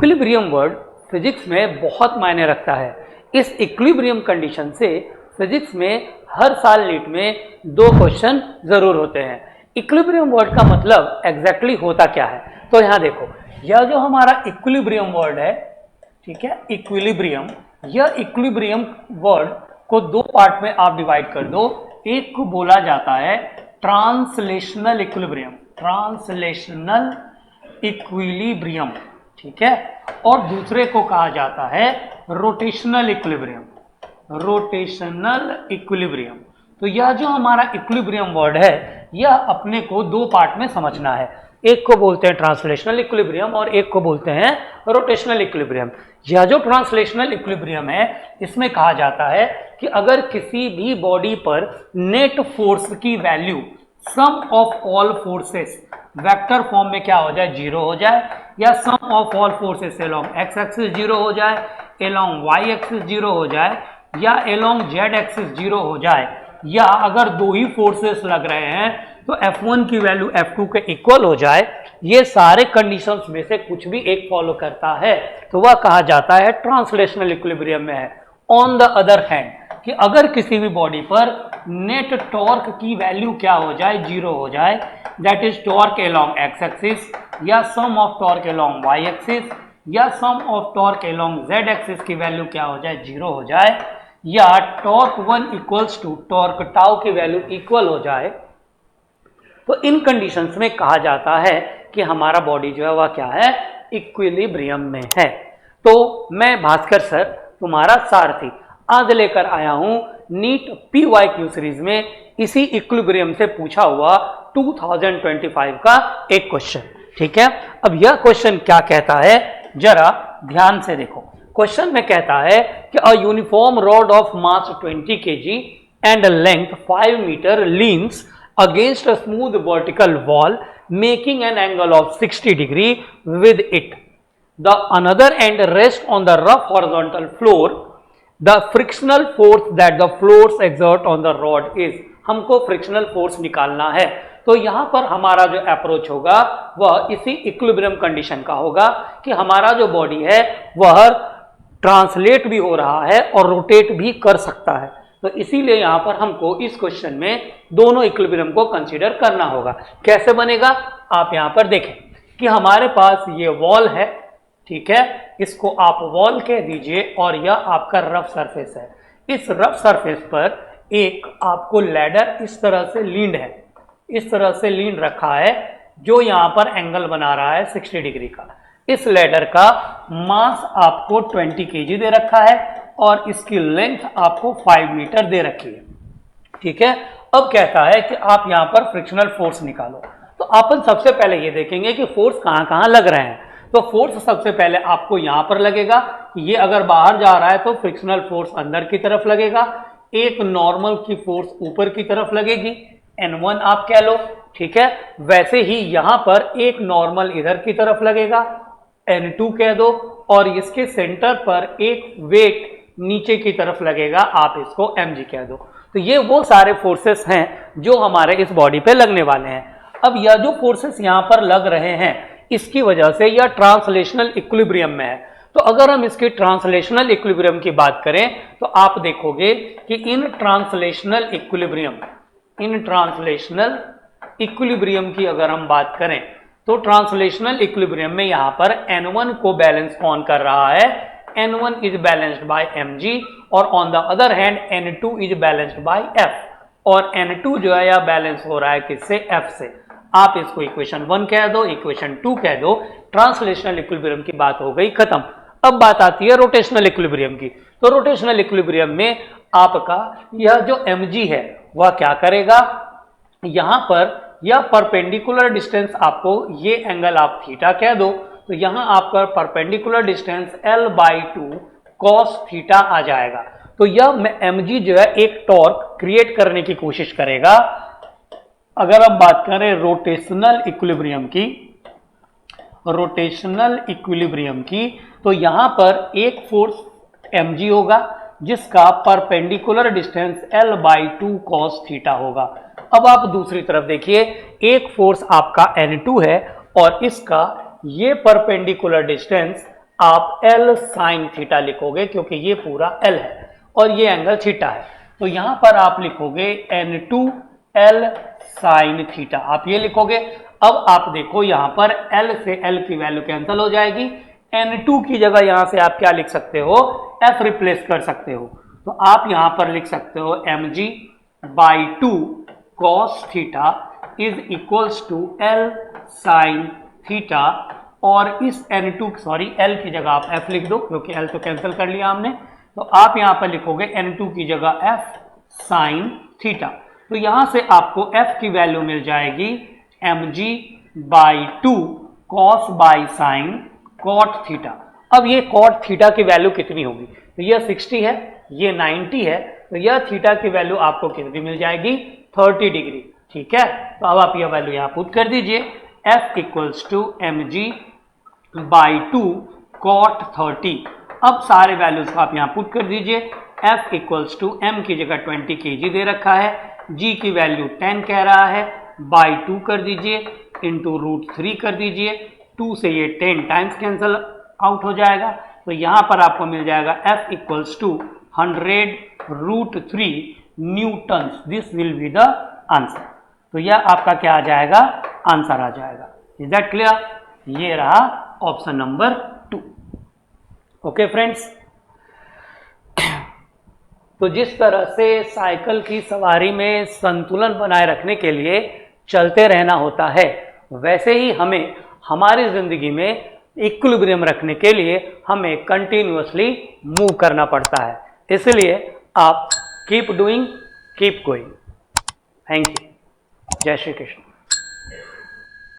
Equilibrium word physics में बहुत मायने रखता है। इस इक्विलिब्रियम कंडीशन से फिजिक्स में हर साल नीट में 2 क्वेश्चन जरूर होते हैं। इक्विलिब्रियम वर्ड का मतलब एग्जैक्टली होता क्या है? तो यहाँ देखो, यह जो हमारा इक्विलिब्रियम वर्ड है, ठीक है, इक्विलिब्रियम, यह इक्विलिब्रियम वर्ड को 2 पार्ट में आप डिवाइड कर दो। एक को बोला जाता है ट्रांसलेशनल इक्विलिब्रियम, ट्रांसलेशनल इक्विलिब्रियम, ठीक है, और दूसरे को कहा जाता है रोटेशनल इक्विलिब्रियम, रोटेशनल इक्विलिब्रियम। तो यह जो हमारा इक्विलिब्रियम वर्ड है, यह अपने को 2 पार्ट में समझना है। एक को बोलते हैं ट्रांसलेशनल इक्विलिब्रियम और एक को बोलते हैं रोटेशनल इक्विलिब्रियम। यह जो ट्रांसलेशनल इक्विलिब्रियम है, इसमें कहा जाता है कि अगर किसी भी बॉडी पर नेट फोर्स की value sum of all forces vector form में क्या हो जाए, 0 हो जाए, या sum of all forces along X axis 0 हो जाए, अलोंग वाई एक्सिस 0 हो जाए, या अलोंग जेड एक्सिस 0 हो जाए, या अगर 2 ही फोर्सेस लग रहे हैं तो F1 की वैल्यू F2 के इक्वल हो जाए, ये सारे कंडीशंस में से कुछ भी एक फॉलो करता है तो वह कहा जाता है ट्रांसलेशनल इक्विलिब्रियम में है। ऑन द अदर हैंड, कि अगर किसी भी बॉडी पर नेट टॉर्क की वैल्यू क्या हो जाए, 0 हो जाए, that is torque along X axis, या sum of torque along Y axis, या sum of torque along Z axis की वैल्यू क्या हो जाए, 0 हो जाए, या torque 1 equals to torque tau की वैल्यू इक्वल हो जाए, तो इन कंडीशंस में कहा जाता है कि हमारा बॉडी जो है वह क्या है, इक्विलिब्रियम में है। तो मैं भास्कर सर तुम्हारा सारथी आज लेकर आया हूं नीट PYQ सीरीज में इसी इक्विलिब्रियम से पूछा हुआ 2025 का एक क्वेश्चन, ठीक है। अब यह क्वेश्चन क्या कहता है, जरा ध्यान से देखो। क्वेश्चन में कहता है कि a uniform rod of mass 20 kg and length 5 metre leans against a smooth vertical wall making an angle of 60 degree with it. The another end rests on the rough horizontal floor. The frictional force that the floors exert on the rod is. हमको frictional force निकालना है। तो यहाँ पर हमारा जो approach होगा वह इसी इक्विलिब्रियम कंडीशन का होगा कि हमारा जो बॉडी है वह ट्रांसलेट भी हो रहा है और रोटेट भी कर सकता है। तो इसीलिए यहाँ पर हमको इस क्वेश्चन में दोनों इक्विलिब्रियम को कंसीडर करना होगा। कैसे बनेगा, आप यहाँ पर देखें कि हमारे पास ये वॉल है, ठीक है, इसको आप वॉल कह दीजिए, और यह आपका रफ सरफेस है। इस रफ सरफेस पर एक आपको लैडर इस तरह से लींड है, इस तरह से लींड रखा है, जो यहाँ पर एंगल बना रहा है 60 डिग्री का। इस लैडर का मास आपको 20 kg दे रखा है और इसकी लेंथ आपको 5 मीटर दे रखी है, ठीक है। अब कहता है कि आप यहाँ पर फ्रिक्शनल फोर्स निकालो। तो अपन सबसे पहले ये देखेंगे कि फोर्स कहाँ कहाँ लग रहे हैं। तो फोर्स सबसे पहले आपको यहाँ पर लगेगा, ये अगर बाहर जा रहा है तो फ्रिक्शनल फोर्स अंदर की तरफ लगेगा, एक नॉर्मल की फोर्स ऊपर की तरफ लगेगी, N1 आप कह लो, ठीक है। वैसे ही यहाँ पर एक नॉर्मल इधर की तरफ लगेगा, N2 कह दो, और इसके सेंटर पर एक वेट नीचे की तरफ लगेगा, आप इसको mg कह दो। तो ये वो सारे फोर्सेस हैं जो हमारे इस बॉडी पे लगने वाले हैं। अब यह जो फोर्सेस यहाँ पर लग रहे हैं, इसकी वजह से यह ट्रांसलेशनल इक्विलिब्रियम में है। तो अगर हम इसके ट्रांसलेशनल इक्विलिब्रियम की बात करें तो आप देखोगे कि इन ट्रांसलेशनल इक्विलिब्रियम की अगर हम बात करें तो ट्रांसलेशनल इक्विलिब्रियम में यहाँ पर N1 को बैलेंस कौन कर रहा है, N1 is balanced bye mg, और on the other hand N2 is balanced bye f, और N2 जो है यह बैलेंस हो रहा है किससे, f से। आप इसको इक्वेशन 1 कह दो, इक्वेशन 2 कह दो। ट्रांसलेशनल इक्विलिब्रियम की बात हो गई खत्म। अब बात आती है रोटेशनल इक्विलिब्रियम की। तो रोटेशनल इक्विलिब्रियम में आपका यह जो mg है वह क्या करेगा, यहाँ पर यह परपेंडिकुलर डिस्टेंस आपको, ये एंगल आप थीटा कह दो, तो यहाँ आपका perpendicular distance L/2 cos theta आ जाएगा। तो यह mg जो है एक टॉर्क क्रिएट करने की कोशिश करेगा। अगर हम बात करें रोटेशनल इक्विलिब्रियम की, तो यहाँ पर एक फोर्स mg होगा जिसका perpendicular distance L/2 cos theta होगा। अब आप दूसरी तरफ देखिए, एक फोर्स आपका N2 है और इसका ये परपेंडिकुलर डिस्टेंस आप L साइन थीटा लिखोगे क्योंकि ये पूरा L है और ये एंगल थीटा है। तो यहां पर आप लिखोगे N2 L साइन थीटा, आप ये लिखोगे। अब आप देखो यहां पर L से L की वैल्यू कैंसिल हो जाएगी। N2 की जगह यहां से आप क्या लिख सकते हो, F रिप्लेस कर सकते हो। तो आप यहां पर लिख सकते हो mg/2 cos theta is equals to L sine theta, और इस L की जगह आप F लिख दो क्योंकि L तो कैंसिल कर लिया हमने। तो आप यहां पर लिखोगे N2 की जगह F साइन थीटा। तो यहां से आपको F की वैल्यू मिल जाएगी mg/2 cos by sine cot theta. अब ये कॉट थीटा की वैल्यू कितनी होगी, तो यह 60 है, ये 90 है, तो यह थीटा की वैल्यू आपको कितनी मिल जाएगी, 30 डिग्री। ठीक है, तो अब आप यह वैल्यू यहां पुट कर दीजिए, F equals to mg/2 cot 30। अब सारे वैल्यूज को आप यहां पुट कर दीजिए। F इक्वल्स टू m की जगह 20 kg दे रखा है, g की वैल्यू 10 कह रहा है, बाई 2 कर दीजिए, इंटू √3 कर दीजिए। 2 से ये 10 टाइम्स कैंसिल आउट हो जाएगा, तो यहां पर आपको मिल जाएगा F equals to 100√3 newtons. This will be the answer. तो यह आपका क्या आ जाएगा, आंसर आ जाएगा। Is that clear? ये रहा ऑप्शन नंबर 2। ओके फ्रेंड्स, तो जिस तरह से साइकिल की सवारी में संतुलन बनाए रखने के लिए चलते रहना होता है, वैसे ही हमें हमारी जिंदगी में इक्विलिब्रियम रखने के लिए हमें कंटिन्यूअसली मूव करना पड़ता है। इसलिए आप keep doing, keep going. Thank you. जय श्री कृष्ण।